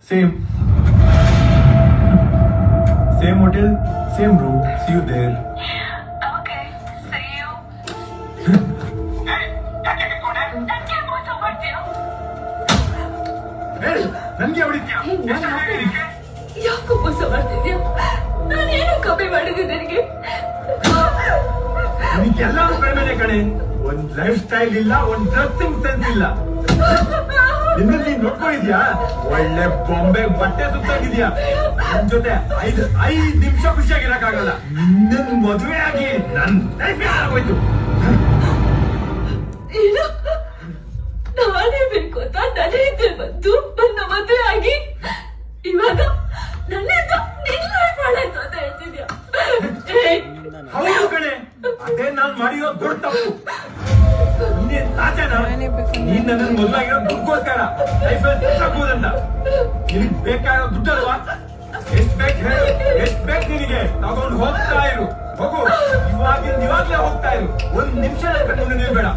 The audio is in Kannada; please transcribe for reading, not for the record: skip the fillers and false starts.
Same. Same hotel, same room. See you there. Okay, see you. ನನ್ಗೆ ಮೋಸ ಮಾಡ್ತೀಯ? Hey, ನನ್ಗೆ ಹೊಡಿತೀಯ? ಯಾಕೋ ಮೋಸ ಮಾಡ್ತಿದ್ಯಾ? ನಾನೇನು ಕಮ್ಮಿ ಮಾಡಿದ್ದೆ ನಿನಗೆ? ನಿನಗೆಲ್ಲರೂ ಕಡಿಮೆನೆ ಕಣೆ. ಒಂದ್ ಲೈಫ್ ಸ್ಟೈಲ್ ಇಲ್ಲ, ಒಂದ್ ಡ್ರೆಸ್ಸಿಂಗ್ ಸೆನ್ಸ್ ಇಲ್ಲ. ನಿನ್ನಲ್ಲಿ ನೀನ್ ನೋಡ್ಕೊಂಡಿದ್ಯಾ? ಒಳ್ಳೆ ಬೊಂಬೆ ಬಟ್ಟೆ ಸುತ್ತಾಗಿದ್ಯಾ? ನನ್ ಜೊತೆ ಐದು ನಿಮಿಷ ಖುಷಿಯಾಗಿರಕ್ಕಾಗಲ್ಲ. ನಿನ್ನ ಮದುವೆ ಆಗಿ ನನ್ ಲೈಫ್ ಆಗೋಯ್ತು. ಏನು? ನಾನೇ ಬೇಕು ಅಂತ ನನ್ನ ಹಿಂದೆ ಬಂದು ನನ್ನ ಮದುವೆ ಆಗಿ ಇವಾಗ ನನ್ನಿಂದ ನಿನ್ನ ಲೈಫ್ ಮಾಡಾಯ್ತು ಅಂತ ಹೇಳ್ತಿದ್ಯಾ? ಹೌದು ಕಣೆ, ಅದೇ ನಾನ್ ಮಾಡಿರೋ ದೊಡ್ಡ ತಪ್ಪು. ನೀನೇನ್ ಸಾಚನ? ನೀನ್ ನನ್ನ ಮದುವಾಗಿರೋ ದುಡ್ಗೋಸ್ಕರ ಲೈಫಲ್ಲಿ ಸಾಕೋದಂತ. ನಿನಗ್ ಬೇಕಾಗಿರೋ ದುಡ್ಡಲ್ವಾ? ಎಷ್ಟ್ ಬೇಕು ಹೇಳು, ಎಷ್ಟ್ ಬೇಕು ನಿನಗೆ? ತಗೊಂಡು ಹೋಗ್ತಾ ಇರು. ಹೋಗು, ಇವಾಗ್ಲೇ ಹೋಗ್ತಾ ಇರು. ಒಂದ್ ನಿಮಿಷ ಮುಂದೆ ನಿಲ್ಬೇಡ.